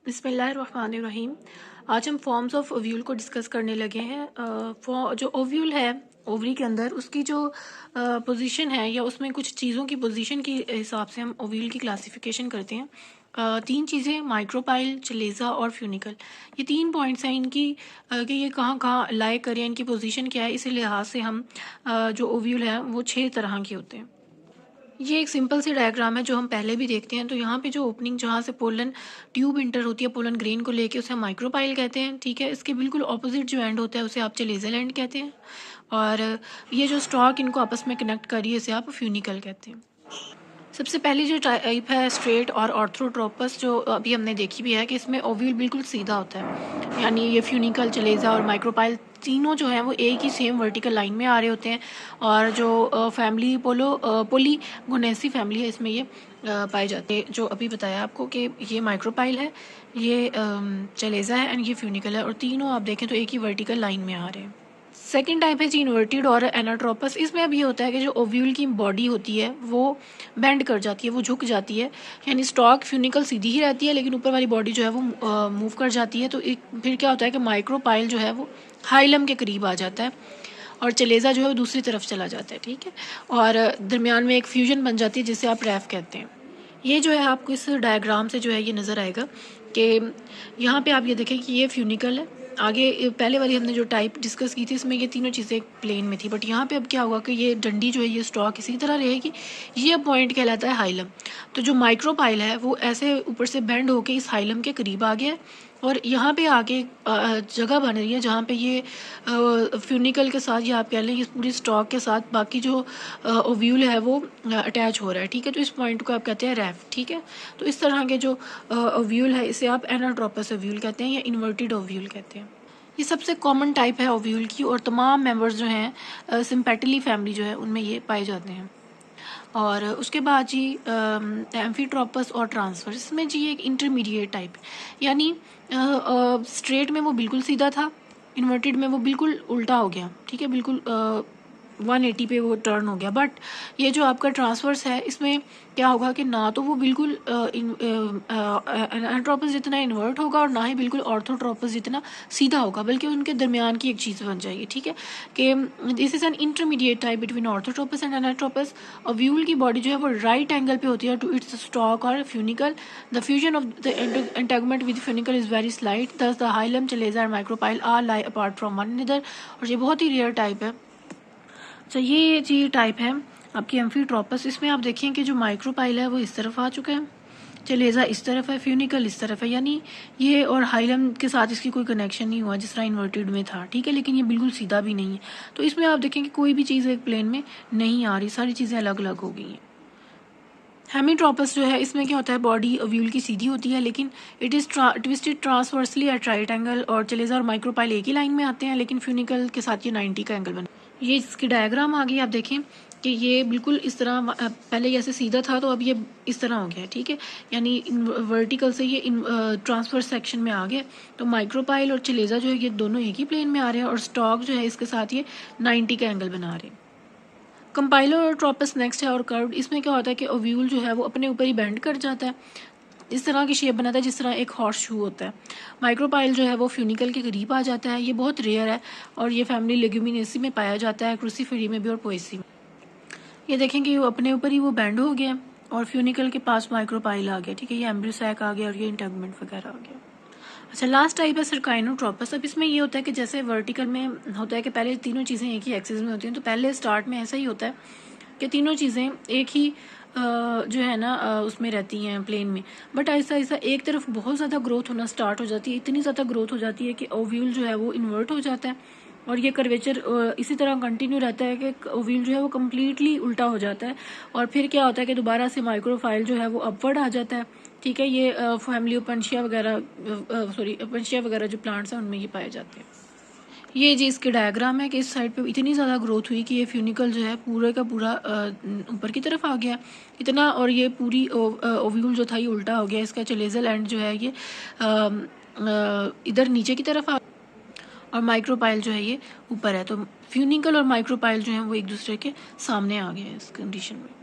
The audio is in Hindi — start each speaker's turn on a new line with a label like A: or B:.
A: बिस्मिल्लाहिर्रहमानिर्रहीम। आज हम फॉर्म्स ऑफ ओव्यूल को डिस्कस करने लगे हैं। जो ओव्यूल है ओवरी के अंदर, उसकी जो पोजीशन है या उसमें कुछ चीज़ों की पोजीशन के हिसाब से हम ओव्यूल की क्लासिफिकेशन करते हैं। तीन चीज़ें, माइक्रोपाइल, चलेजा और फ्यूनिकल, ये तीन पॉइंट्स हैं इनकी कि ये कहाँ कहाँ लाई करें, इनकी पोजीशन क्या है। इसी लिहाज से हम जो ओव्यूल है वो 6 तरह के होते हैं। ये एक सिंपल सी डायग्राम है जो हम पहले भी देखते हैं। तो यहाँ पे जो ओपनिंग जहाँ से पोलन ट्यूब इंटर होती है पोलन ग्रेन को लेके, उसे हम माइक्रोपाइल कहते हैं। ठीक है, इसके बिल्कुल ऑपोजिट जो एंड होता है उसे आप चलेजल एंड कहते हैं। और ये जो स्टॉक इनको आपस में कनेक्ट करिए इसे आप फ्यूनिकल कहते हैं। सबसे पहली जो टाइप है स्ट्रेट और ऑर्थोट्रोपस, जो अभी हमने देखी भी है कि इसमें ओव्यूल बिल्कुल सीधा होता है, यानी ये फ्यूनिकल, चलेजा और माइक्रोपाइल तीनों जो हैं वो एक ही सेम वर्टिकल लाइन में आ रहे होते हैं। और जो फैमिली पोलीगोनेसी फैमिली है, इसमें ये पाए जाते हैं। जो अभी बताया आपको कि ये माइक्रोपाइल है, ये चलेजा है एंड ये फ्यूनिकल है, और तीनों आप देखें तो एक ही वर्टिकल लाइन में आ रहे हैं। सेकेंड टाइप है जी इन्वर्टेड और एनाट्रोपस। इसमें अब ये होता है कि जो ओव्यूल की बॉडी होती है वो बेंड कर जाती है, वो झुक जाती है, यानी स्टॉक फ्यूनिकल सीधी ही रहती है लेकिन ऊपर वाली बॉडी जो है वो मूव कर जाती है। तो फिर क्या होता है कि माइक्रोपाइल जो है वो हाइलम के करीब आ जाता है और चलेजा जो है वो दूसरी तरफ चला जाता है। ठीक है, और दरमियान में एक फ्यूजन बन जाती है जिसे आप रैफ कहते हैं। ये जो है आपको इस डायग्राम से जो है ये नज़र आएगा कि यहाँ पे आप ये देखें कि ये फ्यूनिकल है। आगे पहले वाली हमने जो टाइप डिस्कस की थी इसमें ये तीनों चीज़ें प्लेन में थी, बट यहाँ पे अब क्या होगा कि ये डंडी जो है ये स्टॉक इसी तरह रहेगी। ये पॉइंट कहलाता है हाइलम। तो जो माइक्रोपाइल है वो ऐसे ऊपर से बेंड होके इस हाइलम के करीब आ गया है, और यहाँ पे आगे जगह बन रही है जहाँ पे ये फ्यूनिकल के साथ, या आप कह लें इस पूरी स्टॉक के साथ बाकी जो ओव्यूल है वो अटैच हो रहा है। ठीक है, तो इस पॉइंट को आप कहते हैं रैफ। ठीक है, तो इस तरह के जो ओव्यूल है इसे आप एनाट्रोपस ओव्यूल कहते हैं या इन्वर्टेड ओव्यूल कहते हैं। ये सबसे कॉमन टाइप है ओव्यूल की, और तमाम मेंबर्स जो हैं सिम्पेटली फैमिली जो है उनमें ये पाए जाते हैं। और उसके बाद जी एम्फीट्रोपस और ट्रांसफर, इसमें जी एक इंटरमीडिएट टाइप, यानी स्ट्रेट में वो बिल्कुल सीधा था, इन्वर्टेड में वो बिल्कुल उल्टा हो गया। ठीक है, बिल्कुल 180 पे वो टर्न हो गया। बट ये जो आपका ट्रांसवर्स है इसमें क्या होगा कि ना तो वो बिल्कुल एनाट्रोपस जितना इन्वर्ट होगा और ना ही बिल्कुल ऑर्थोट्रोपस जितना सीधा होगा, बल्कि उनके दरमियान की एक चीज़ बन जाएगी। ठीक है, कि this is an intermediate type between orthotropous and anatropous. Ovule की बॉडी जो है वो राइट एंगल पे होती है टू इट्स स्टॉक और funicle. The fusion of the integument with funicle is very slight, thus the hilum, chalaza and micropyle are lie apart from one another. और ये बहुत ही रेयर टाइप है। तो ये जी टाइप है आपकी एम्फीट्रोपस। इसमें आप देखें कि जो माइक्रोपाइल है वो इस तरफ आ चुका है, चलेजा इस तरफ है, फ्यूनिकल इस तरफ है, यानी ये और हाइलम के साथ इसकी कोई कनेक्शन नहीं हुआ जिस तरह इन्वर्टेड में था। ठीक है, लेकिन ये बिल्कुल सीधा भी नहीं है। तो इसमें आप देखें कि कोई भी चीज़ एक प्लेन में नहीं आ रही, सारी चीज़ें अलग अलग हो गई हैं। हेमीट्रोपस जो है इसमें क्या होता है, बॉडी ओव्यूल की सीधी होती है लेकिन it is twisted transversely at right angle, और चलेजा और माइक्रोपाइल एक ही लाइन में आते हैं लेकिन फ्यूनिकल के साथ ये 90 का एंगल बना। ये इसकी डायग्राम आ गई, आप देखें कि ये बिल्कुल इस तरह, पहले ऐसे सीधा था तो अब ये इस तरह हो गया है। ठीक है, यानी वर्टिकल से ये ट्रांसफर सेक्शन में आ गया। तो माइक्रोपाइल और चलेजा जो है ये दोनों एक ही प्लेन में आ रहे हैं, और स्टॉक जो है इसके साथ ये 90 का एंगल बना रहे हैं। कंपाइलर और ट्रोपस नेक्स्ट है और कर्व्ड। इसमें क्या होता है कि ओव्यूल जो है वो अपने ऊपर ही बेंड कर जाता है, इस तरह की शेप बनाता है जिस तरह एक हॉर्स शू होता है। माइक्रोपाइल जो है वो फ्यूनिकल के करीब आ जाता है, ये बहुत रेयर है और ये फैमिली लेग्यूमिनेसी में पाया जाता है, क्रूसीफेरी में भी और पोएसी में। ये देखेंगे वो अपने ऊपर ही वो बेंड हो गया और फ्यूनिकल के पास माइक्रोपाइल आ गया। ठीक है, ये एम्ब्रियोसैक आ गया और ये इंटेगमेंट वगैरह आ गया। अच्छा, लास्ट टाइप है सर्काइनोट्रोपस। अब इसमें ये होता है कि जैसे वर्टिकल में होता है कि पहले तीनों चीज़ें एक ही एक्सिस में होती हैं, तो पहले स्टार्ट में ऐसा ही होता है कि तीनों चीज़ें एक ही जो है ना उसमें रहती हैं प्लेन में। बट ऐसा ऐसा एक तरफ बहुत ज़्यादा ग्रोथ होना स्टार्ट हो जाती है, इतनी ज़्यादा ग्रोथ हो जाती है कि ओव्यूल जो है वो इन्वर्ट हो जाता है, और ये कर्वेचर इसी तरह कंटिन्यू रहता है कि ओव्यूल जो है वो कम्प्लीटली उल्टा हो जाता है। और फिर क्या होता है कि दोबारा से माइक्रोफाइल जो है वो अपवर्ड आ जाता है। ठीक है, ये फैमिली ओपनशिया वगैरह ओपनशिया वगैरह जो प्लांट्स हैं उनमें ये पाए जाते हैं। ये जी इसके डायग्राम है कि इस साइड पे इतनी ज़्यादा ग्रोथ हुई कि ये फ्यूनिकल जो है पूरे का पूरा ऊपर की तरफ आ गया इतना, और ये पूरी ओव्यूल जो था ये उल्टा हो गया। इसका चलेजल एंड जो है ये इधर नीचे की तरफ आ, और माइक्रोपाइल जो है ये ऊपर है। तो फ्यूनिकल और माइक्रोपाइल जो है वो एक दूसरे के सामने आ गए हैं इस कंडीशन में।